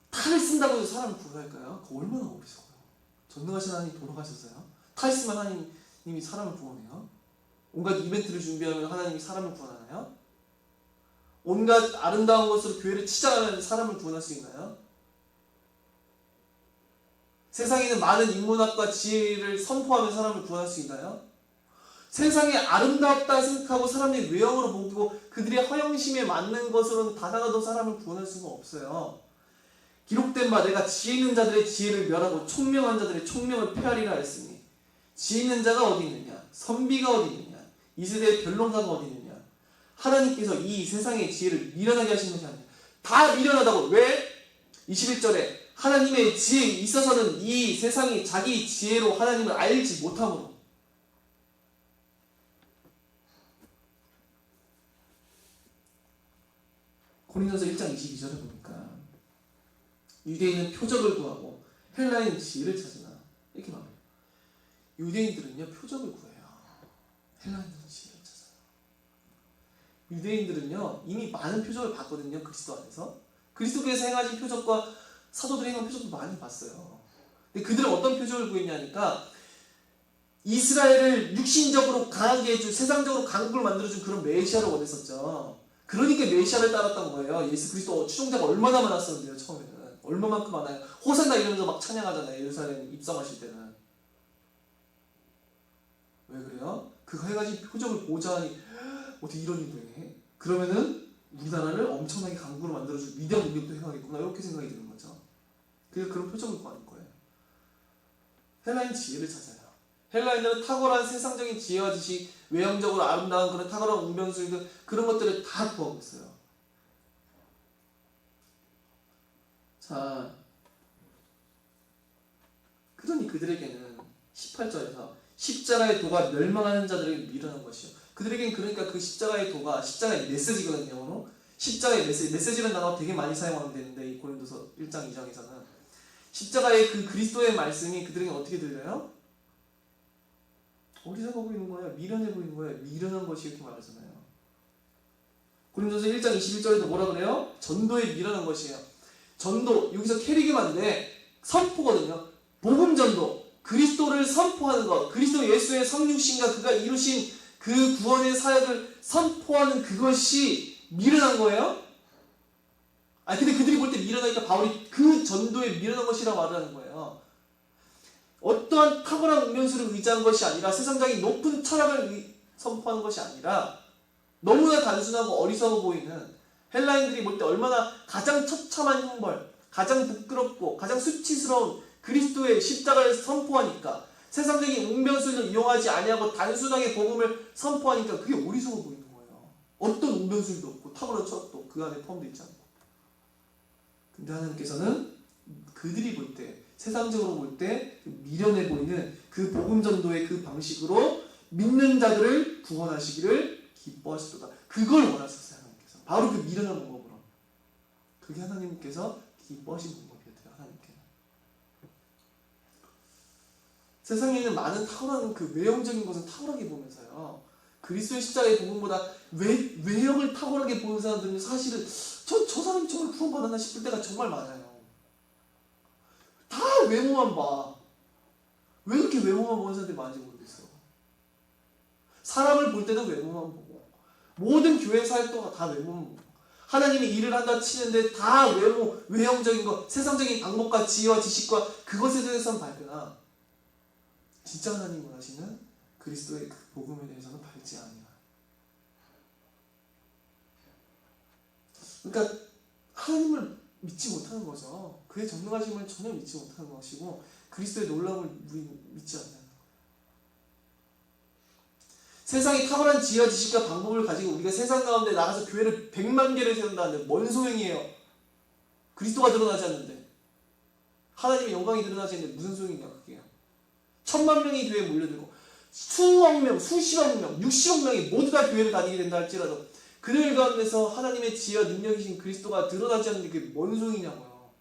탈을 쓴다고 해서 사람을 구할까요? 그거 얼마나 어리석어요. 전능하신 하나님 돌아가셨어요. 탈 쓰면 하나님이 사람을 구원해요? 온갖 이벤트를 준비하면 하나님이 사람을 구원하나요? 온갖 아름다운 것으로 교회를 치장하면 사람을 구원할 수 있나요? 세상에 있는 많은 인문학과 지혜를 선포하면 사람을 구원할 수 있나요? 세상이 아름답다 생각하고 사람들이 외형으로 보고 그들의 허영심에 맞는 것으로는 다가가도 사람을 구원할 수가 없어요. 기록된 바 내가 지혜 있는 자들의 지혜를 멸하고 총명한 자들의 총명을 폐하리라 했으니 지혜 있는 자가 어디 있느냐? 선비가 어디 있느냐? 이 세대의 변론가가 어디 있느냐? 하나님께서 이 세상의 지혜를 미련하게 하신 것이 아니냐? 다 미련하다고. 왜? 21절에 하나님의 지혜에 있어서는 이 세상이 자기 지혜로 하나님을 알지 못함으로. 고린도서 1장 22절에 보니까 유대인은 표적을 구하고 헬라인은 지혜를 찾으나 이렇게 말해요. 유대인들은요 표적을 구해요. 헬라인들은 지혜를 찾아요. 유대인들은요 이미 많은 표적을 봤거든요. 그리스도 안에서. 그리스도께서 행하신 표적과 사도들이 행한 표적도 많이 봤어요. 근데 그들은 어떤 표적을 구했냐니까 이스라엘을 육신적으로 강하게 해줄, 세상적으로 강국을 만들어준 그런 메시아를 원했었죠. 그러니까 메시아를 따랐던 거예요. 예수 그리스도 추종자가 얼마나 많았었는데요. 처음에는. 얼마만큼 많아요. 호산나 이러면서 막 찬양하잖아요. 예루살렘 입성하실 때는. 왜 그래요? 그가 해가지고 표적을 보자 하니 어떻게 이런 일도 해? 그러면은 우리나라를 엄청나게 강국으로 만들어줄 위대한 능력도 행하겠구나 이렇게 생각이 드는 거죠. 그래서 그런 표적을 구하는 거예요. 헬라인 지혜를 찾아요. 헬라인들은 탁월한 세상적인 지혜와 지식, 외형적으로 아름다운 그런 탁월한 운명술들 그런 것들을 다 구하고 있어요. 자, 그러니 그들에게는 18절에서 십자가의 도가 멸망하는 자들에게 미련한 것이요 그들에겐 그러니까 그 십자가의 도가 십자가의 메시지거든요. 영어로. 십자가의 메시지라는 단어가 되게 많이 사용하면 되는데 이 고린도서 1장 2장에서는 십자가의 그 그리스도의 말씀이 그들에게 어떻게 들려요? 어리석어 보이는 거예요. 미련해 보이는 거예요. 미련한 것이 이렇게 말하잖아요. 고린도서 1장 21절에도 뭐라 그래요? 전도에 미련한 것이에요. 전도, 여기서 캐리그만데 선포거든요. 복음 전도, 그리스도를 선포하는 것, 그리스도 예수의 성육신과 그가 이루신 그 구원의 사역을 선포하는 그것이 미련한 거예요? 근데 그들이 볼 때 미련하니까 바울이 그 전도에 미련한 것이라고 말하는 거예요. 어떠한 탁월한 운명수를 의지한 것이 아니라 세상적인 높은 철학을 선포하는 것이 아니라 너무나 단순하고 어리석어 보이는 헬라인들이 볼 때 얼마나 가장 처참한 형벌, 가장 부끄럽고 가장 수치스러운 그리스도의 십자가를 선포하니까 세상적인 웅변술을 이용하지 아니하고 단순하게 복음을 선포하니까 그게 어리석어 보이는 거예요. 어떤 웅변술도 없고 탁월한 철학도 그 안에 포함되어 있지 않고. 근데 하나님께서는 그들이 볼 때, 세상적으로 볼 때 미련해 보이는 그 복음 전도의 그 방식으로 믿는 자들을 구원하시기를 기뻐하시도다. 그걸 원하셨어요. 하나님께서. 바로 그 미련한 방법으로. 그게 하나님께서 기뻐하신 방법이었대요. 하나님께. 세상에 있는 많은 탁월한 그 외형적인 것은 탁월하게 보면서요. 그리스도의 십자가의 복음보다 외형을 탁월하게 보는 사람들은 사실은 저 사람이 정말 구원받았나 싶을 때가 정말 많아요. 다 외모만 봐. 왜 그렇게 외모만 보는 사람들이 많은지 모르겠어. 사람을 볼 때도 외모만 보고 모든 교회 사역도 다 외모만 보고 하나님이 일을 한다 치는데 다 외형적인 것, 세상적인 방법과 지혜와 지식과 그것에 대해서는 밝으나 진짜 하나님 원하시는 그리스도의 그 복음에 대해서는 밝지 아니하라. 그러니까 하나님을 믿지 못하는 거죠. 그의 전능하심을 전혀 믿지 못하는 것이고 그리스도의 놀라움을 우리 믿지 않는 거예요. 세상에 탁월한 지혜와 지식과 방법을 가지고 우리가 세상 가운데 나가서 교회를 100만 개를 세운다는데 뭔 소용이에요? 그리스도가 드러나지 않는데, 하나님의 영광이 드러나지 않는데 무슨 소용이냐 그게요. 1000만 명이 교회에 몰려들고 수억 명, 수십억 명, 60억 명이 모두 다 교회를 다니게 된다 할지라도 그들 가운데서 하나님의 지혜와 능력이신 그리스도가 드러나지 않는 게 뭔 소용이냐고요.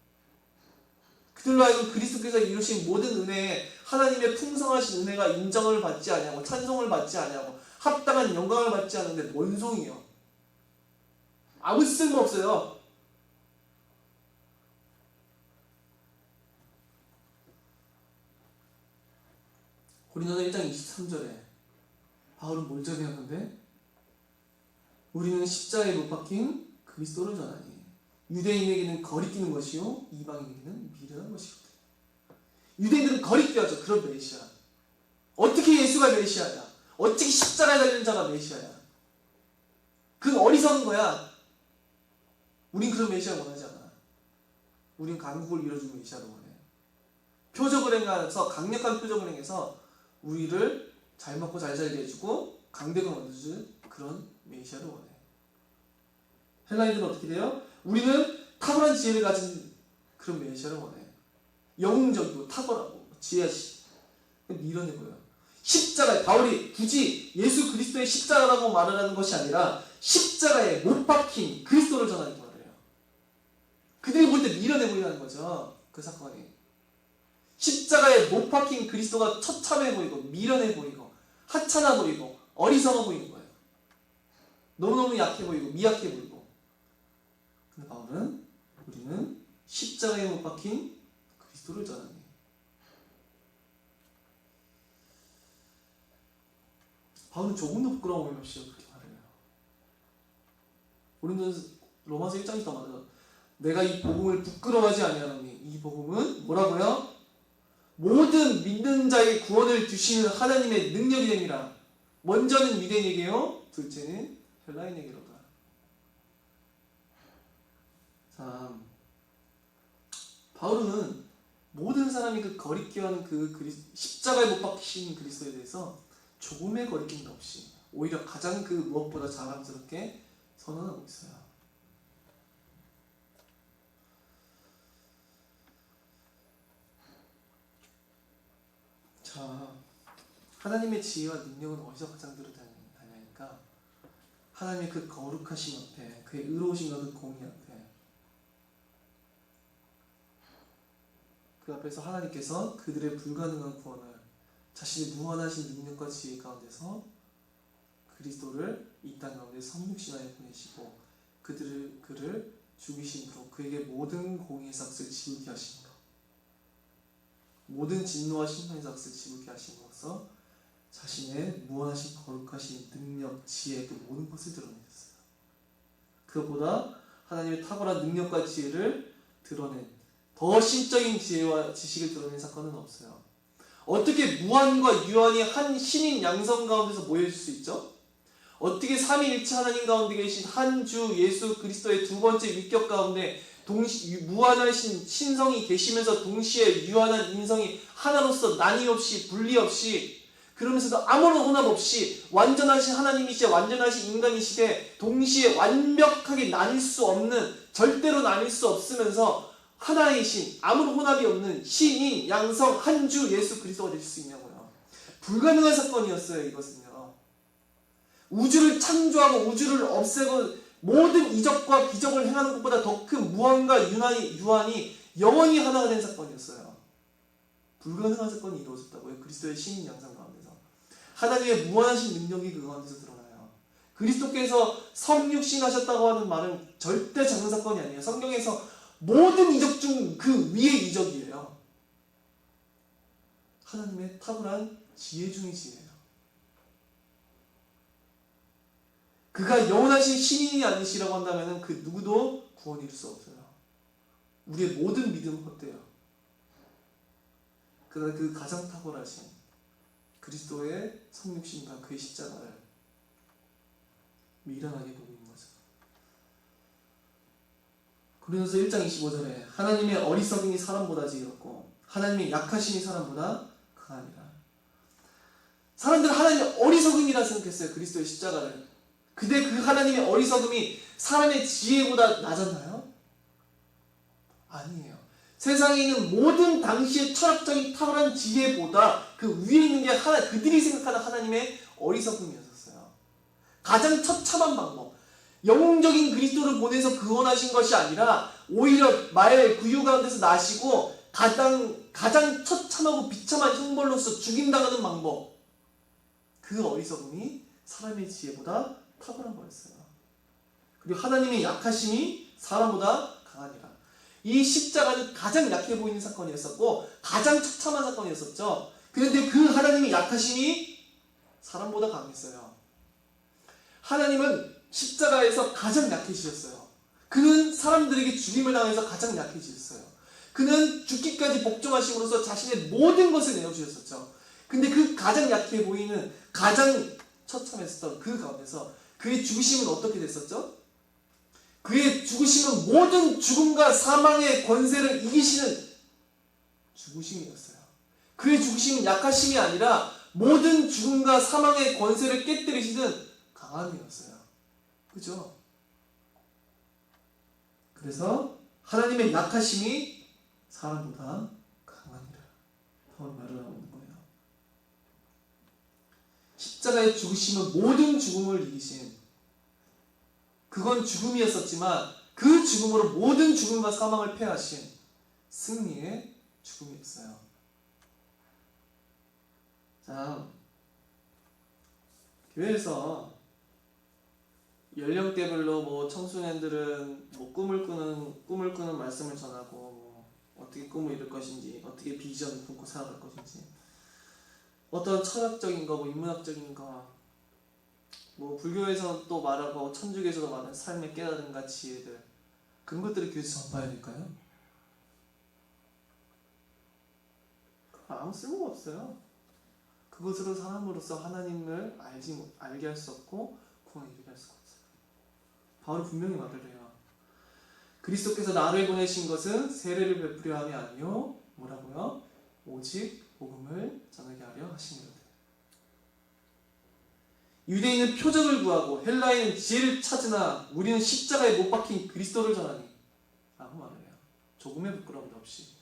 그들로 하여금 그리스도께서 이루신 모든 은혜에 하나님의 풍성하신 은혜가 인정을 받지 아니하고 찬송을 받지 아니하고 합당한 영광을 받지 않는데 뭔 소용이요. 아무 쓸모 없어요. 고린도서 1장 23절에 바울은 뭘 전해하는데 우리는 십자가에 못 박힌 그리스도를 전하니 유대인에게는 거리끼는 것이요 이방인에게는 미련한 것이거든. 유대인들은 거리끼어져. 그런 메시아. 어떻게 예수가 메시아야? 어떻게 십자가에 달리는 자가 메시아야? 그건 어리석은 거야. 우린 그런 메시아를 원하지 않아. 우린 강국을 이뤄주는 메시아를 원해. 표적을 행해서 강력한 표적을 행해서 우리를 잘 먹고 잘 살게 해주고 강대가 만들어줄 그런 메시아를 원해. 헬라인들은 어떻게 돼요? 우리는 탁월한 지혜를 가진 그런 메시아를 원해. 영웅적이고 탁월하고 지혜시 미련해 보여요. 십자가에 바울이 굳이 예수 그리스도의 십자가라고 말을 하는 것이 아니라 십자가에 못 박힌 그리스도를 전하는 말이에요. 그들이 볼 때 미련해 보이는 거죠. 그 사건이. 십자가에 못 박힌 그리스도가 처참해 보이고 미련해 보이고 하찮아 보이고 어리석어 보이는 거예요. 너무너무 약해 보이고 미약해 보이고. 근데 바울은 우리는 십자가에 못 박힌 그리스도를 전하니. 바울은 조금도 부끄러움이 없이 그렇게 말해요. 우리는 로마서 1장에서 말해요. 내가 이 복음을 부끄러워하지 아니하노니 이 복음은 뭐라고요? 모든 믿는 자의 구원을 주시는 하나님의 능력이 됩니다. 먼저는 유대인에게요, 둘째는 헬라인에게로다. 자, 바울은 모든 사람이 그 거리끼어하는 십자가에 못 박히신 그리스도에 대해서 조금의 거리낌도 없이 오히려 가장 그 무엇보다 자랑스럽게 선언하고 있어요. 자, 하나님의 지혜와 능력은 어디서 가장 드러나냐니까 합니까? 하나님의 그 거룩하심 앞에, 그의 의로우심과 그 공의 앞에, 그 앞에서 하나님께서 그들의 불가능한 구원을 자신의 무한하신 능력과 지혜 가운데서 그리스도를 이 땅 가운데 성육신하여 보내시고 그를 죽이심으로 그에게 모든 공의의 삭을 지우게 하신 것, 모든 진노와 심판의 삭을 지우게 하심으로써 자신의 무한하신 거룩하신 능력, 지혜, 그 모든 것을 드러내셨어요. 그것보다 하나님의 탁월한 능력과 지혜를 드러낸, 더 신적인 지혜와 지식을 드러낸 사건은 없어요. 어떻게 무한과 유한이 한 신인 양성 가운데서 모여질 수 있죠? 어떻게 삼위일체 하나님 가운데 계신 한 주 예수 그리스도의 두 번째 위격 가운데 무한하신 신성이 계시면서 동시에 유한한 인성이 하나로서 나뉘 없이 분리 없이, 그러면서도 아무런 혼합 없이 완전하신 하나님이시되 완전하신 인간이시되 동시에 완벽하게 나뉠 수 없는, 절대로 나뉠 수 없으면서 하나이신, 아무런 혼합이 없는 신인 양성 한 주 예수 그리스도가 될 수 있냐고요. 불가능한 사건이었어요. 이것은요, 우주를 창조하고 우주를 없애고 모든 이적과 기적을 행하는 것보다 더 큰 무한과 유한이 영원히 하나가 된 사건이었어요. 불가능한 사건이 이루어졌다고요. 그리스도의 신인 양상 가운데서 하나님의 무한하신 능력이 그 가운데서 드러나요. 그리스도께서 성육신하셨다고 하는 말은 절대 작은 사건이 아니에요. 성경에서 모든 이적 중 그 위의 이적이에요. 하나님의 탁월한 지혜 중의 지혜예요. 그가 영원하신 신인이 아니시라고 한다면 그 누구도 구원 이룰 수 없어요. 우리의 모든 믿음은 헛돼요. 그러나 그 가장 탁월하신 그리스도의 성육신과 그의 십자가를 미련하게 보고 있는 거죠. 고린도서 1장 25절에 하나님의 어리석음이 사람보다 지혜롭고 하나님의 약하심이 사람보다 강하니라. 사람들은 하나님의 어리석음이라 생각했어요. 그리스도의 십자가를. 근데 그 하나님의 어리석음이 사람의 지혜보다 낮았나요? 아니에요. 세상에 있는 모든 당시의 철학적인 탁월한 지혜보다 그 위에 있는 게 그들이 생각하는 하나님의 어리석음이었어요. 가장 처참한 방법, 영웅적인 그리스도를 보내서 구원하신 것이 아니라 오히려 말 구유 가운데서 나시고 가장 처참하고 비참한 형벌로서 죽임당하는 방법, 그 어리석음이 사람의 지혜보다 탁월한 거였어요. 그리고 하나님의 약하심이 사람보다 강하니라. 이 십자가는 가장 약해 보이는 사건이었었고 가장 처참한 사건이었었죠. 그런데 그 하나님의 약하심이 사람보다 강했어요. 하나님은 십자가에서 가장 약해지셨어요. 그는 사람들에게 죽임을 당해서 가장 약해지셨어요. 그는 죽기까지 복종하심으로써 자신의 모든 것을 내어주셨었죠. 근데 그 가장 약해 보이는, 가장 처참했었던 그 가운데서 그의 죽으심은 어떻게 됐었죠? 그의 죽으심은 모든 죽음과 사망의 권세를 이기시는 죽으심이었어요. 그의 죽으심은 약하심이 아니라 모든 죽음과 사망의 권세를 깨뜨리시는 강함이었어요. 그죠? 그래서 하나님의 약하심이 사람보다 강하니라. 그런 말을 하고 있는 거예요. 십자가의 죽으심은 모든 죽음을 이기신, 그건 죽음이었었지만 그 죽음으로 모든 죽음과 사망을 패하신 승리의 죽음이었어요. 자, 교회에서 연령대별로 청소년들은 꿈을 꾸는 말씀을 전하고 어떻게 꿈을 이룰 것인지, 어떻게 비전을 품고 살아갈 것인지, 어떤 철학적인 거, 인문학적인 거, 불교에서 또 말하고 천주교에서도 말하는 삶의 깨달음과 지혜들, 그런 것들을 교회에서 전파해야 될까요? 아무 쓸모가 없어요. 그것으로 사람으로서 하나님을 알게 할 수 없고 구원을 이루게 할 수가 없어요. 바울은 분명히 말을 해요. 그리스도께서 나를 보내신 것은 세례를 베푸려 함이 아니요, 뭐라고요? 오직 복음을 전하게 하려 하심이로다. 유대인은 표적을 구하고 헬라인은 지혜를 찾으나 우리는 십자가에 못 박힌 그리스도를 전하니 라고 말을 해요. 조금의 부끄러움도 없이.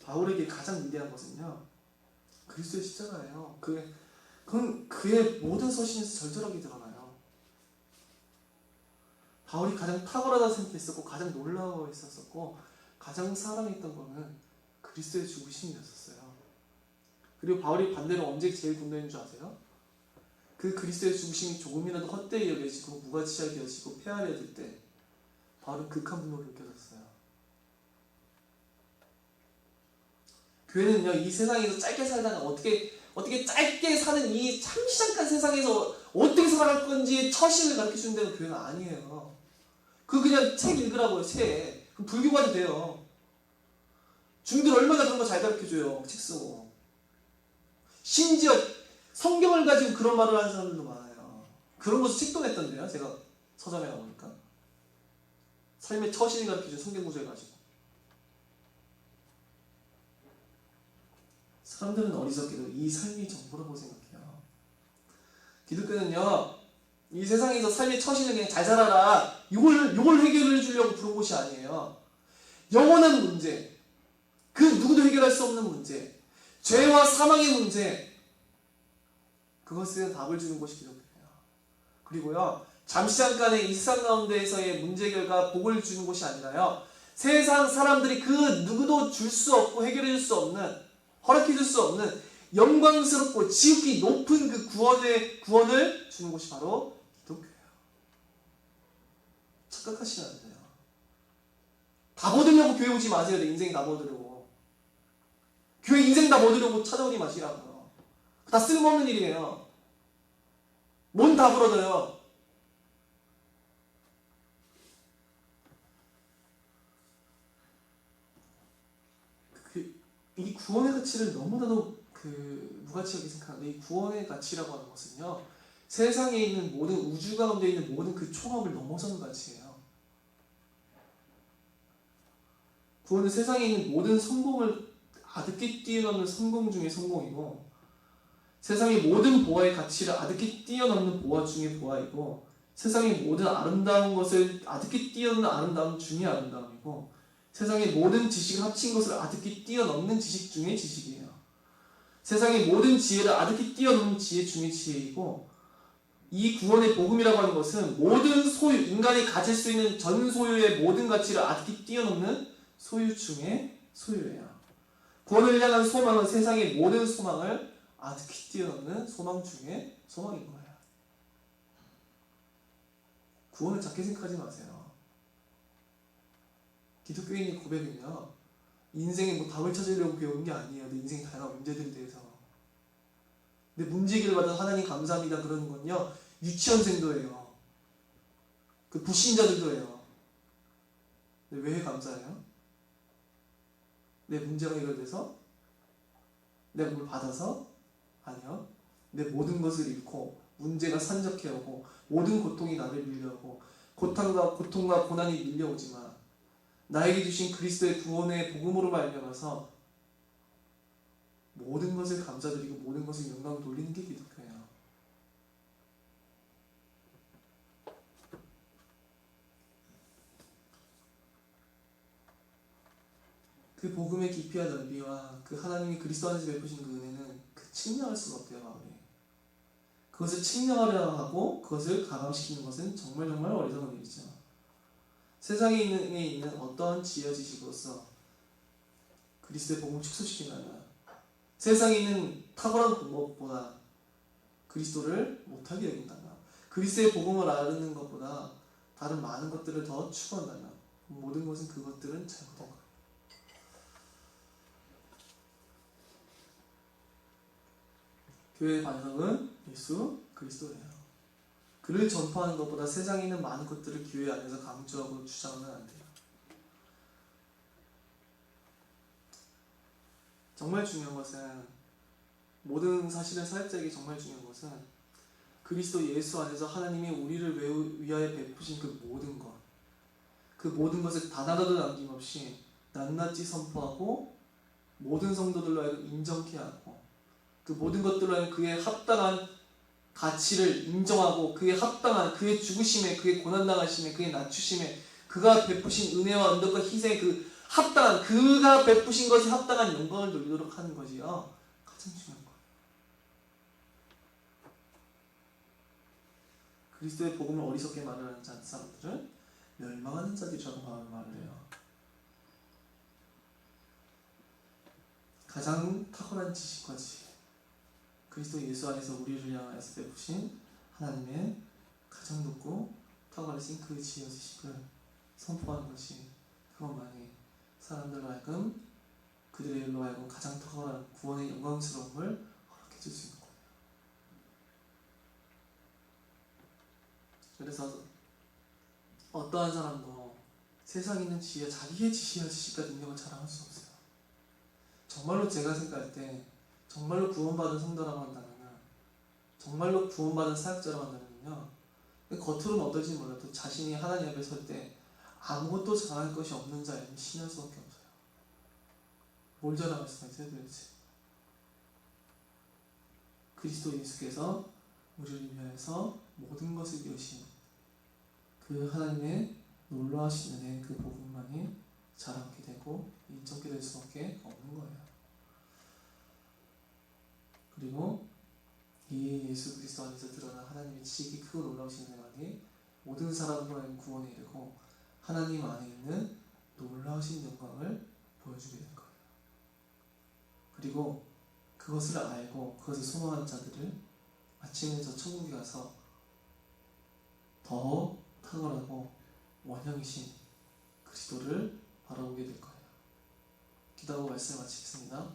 바울에게 가장 위대한 것은요, 그리스도의 십자가예요. 그건 그의 모든 서신에서 절절하게 드러나요. 바울이 가장 탁월하다 생각했었고 가장 놀라워했었고 가장 사랑했던 거는 그리스도의 죽으심이었어요. 그리고 바울이 반대로 언제 제일 분노했는 줄 아세요? 그 그리스도의 죽으심이 조금이라도 헛되이 여겨지고 무가치하게 여겨지고 폐하려 될 때 바울은 극한 분노를 느껴졌어요. 교회는요, 이 세상에서 짧게 살다가 어떻게 짧게 사는 이 참시장한 세상에서 어떻게 살아갈 건지 처신을 가르쳐주는 데가 교회가 아니에요. 그냥 책 읽으라고요, 책. 그럼 불교가도 돼요. 중들 얼마나 그런 거 잘 가르쳐줘요, 책 쓰고. 심지어 성경을 가지고 그런 말을 하는 사람들도 많아요. 그런 것도 책도 냈던데요, 제가 서점에 가보니까. 삶의 처신을 가르쳐준 성경 구절 가지고. 사람들은 어리석게도 이 삶이 전부라고 생각해요. 기독교는요, 이 세상에서 삶의 처신을 그냥 잘 살아라, 이걸 해결해 주려고 부른 곳이 아니에요. 영원한 문제, 그 누구도 해결할 수 없는 문제, 죄와 사망의 문제, 그것에 답을 주는 것이 기독교예요. 그리고요, 잠시 잠깐의 이 세상 가운데에서의 문제 결과 복을 주는 것이 아니라요, 세상 사람들이 그 누구도 줄 수 없고 해결해 줄 수 없는, 허락해 줄 수 없는 영광스럽고 지극히 높은 그 구원을 주는 것이 바로 기독교예요. 착각하시면 안 돼요. 다 얻으려고 교회 오지 마세요. 내 인생 다 얻으려고. 교회 인생 다 얻으려고 찾아오지 마시라고요. 다 쓸모없는 일이에요. 뭔 답을 얻어요? 이 구원의 가치를 너무나도 무가치하게 생각하는데, 이 구원의 가치라고 하는 것은요, 세상에 있는 모든, 우주 가운데 있는 모든 그 총합을 넘어서는 가치예요. 구원은 세상에 있는 모든 성공을 아득히 뛰어넘는 성공 중의 성공이고, 세상의 모든 보화의 가치를 아득히 뛰어넘는 보화 중의 보화이고, 세상의 모든 아름다운 것을 아득히 뛰어넘는 아름다움 중의 아름다움이고, 세상의 모든 지식을 합친 것을 아득히 뛰어넘는 지식 중의 지식이에요. 세상의 모든 지혜를 아득히 뛰어넘는 지혜 중의 지혜이고, 이 구원의 복음이라고 하는 것은 모든 소유, 인간이 가질 수 있는 전 소유의 모든 가치를 아득히 뛰어넘는 소유 중의 소유예요. 구원을 향한 소망은 세상의 모든 소망을 아득히 뛰어넘는 소망 중의 소망인 거예요. 구원을 작게 생각하지 마세요. 기독교인의 고백은요, 인생에 답을 찾으려고 배우는 게 아니에요. 내 인생 다양한 문제들에 대해서. 내 문제 해결을 받은 하나님 감사합니다 그러는 건요, 유치원생도 해요. 그 불신자들도 해요. 근데 왜 감사해요? 내 문제가 해결돼서? 내가 뭘 받아서? 아니요. 내 모든 것을 잃고 문제가 산적해오고 모든 고통이 나를 밀려오고 고통과 고난이 밀려오지만 나에게 주신 그리스도의 구원의 복음으로 말미암아서 모든 것을 감사드리고 모든 것을 영광 돌리는 게 기독교예요. 그 복음의 깊이와 넓이와 그 하나님이 그리스도 안에서 베푸신 그 은혜는 측량할 수가 없대요, 바울이. 그것을 측량하려 하고 그것을 가감시키는 것은 정말 어리석은 일이죠. 세상에 있는 어떠한 지혜와 지식으로서 그리스도의 복음을 축소시킨다면, 세상에 있는 탁월한 방법보다 그리스도를 못하게 여긴다면, 그리스도의 복음을 아는 것보다 다른 많은 것들을 더 추구한다면, 모든 것은 그것들은 잘못된 거예요. 교회의 반성은 예수 그리스도예요. 그를 전파하는 것보다 세상에 있는 많은 것들을 교회 안에서 강조하고 주장하면 안 돼요. 정말 중요한 것은, 모든 사실을 사역자에게 정말 중요한 것은 그리스도 예수 안에서 하나님이 우리를 위하여 베푸신 그 모든 것을 단 하나도 남김없이 낱낱이 선포하고 모든 성도들로 하여금 인정케 하고, 그 모든 것들로 하여금 그의 합당한 가치를 인정하고 그의 합당한 그의 죽으심에, 그의 고난당하심에, 그의 낮추심에, 그가 베푸신 은혜와 언덕과 희생의 그 합당한, 그가 베푸신 것이 합당한 영광을 돌리도록 하는 것이요, 가장 중요한 거예요. 그리스도의 복음을 어리석게 말하는 사람들은 멸망하는 자들이라고 말을 해요. 가장 탁월한 지식과 지혜, 그리스도 예수 안에서 우리를 향하여서 베푸신 하나님의 가장 높고 탁월하신 그 지혜와 지식을 선포하는 것이, 그것만이 사람들로 하여금, 그들의 일로 하여금 가장 탁월한 구원의 영광스러움을 허락해 줄 수 있는 거예요. 그래서 어떠한 사람도 세상에 있는 지혜, 자기의 지혜와 지식과 능력을 자랑할 수 없어요. 정말로 제가 생각할 때, 정말로 구원받은 성도라고 한다면, 정말로 구원받은 사역자라고 한다면요, 겉으로는 어떨지 몰라도 자신이 하나님 앞에 설 때 아무것도 자랑할 것이 없는 자에는 신할 수밖에 없어요. 뭘 자랑할 수가 있어요 도대체? 그리스도 예수께서 우리를 위하여서 모든 것을 이루신 그 하나님의 놀라우신 은혜의 그 복음만이 자랑하게 되고 인정하게 될 수밖에 없는 거예요. 그리고 이 예수 그리스도 안에서 드러난 하나님의 지식이 크고 놀라우신 은혜만이 모든 사람과의 구원에 이르고 하나님 안에 있는 놀라우신 영광을 보여주게 될 거예요. 그리고 그것을 알고 그것을 소망한 자들을 마침내 저 천국에 가서 더 탁월하고 원형이신 그리스도를 바라보게 될 거예요. 기도하고 말씀을 마치겠습니다.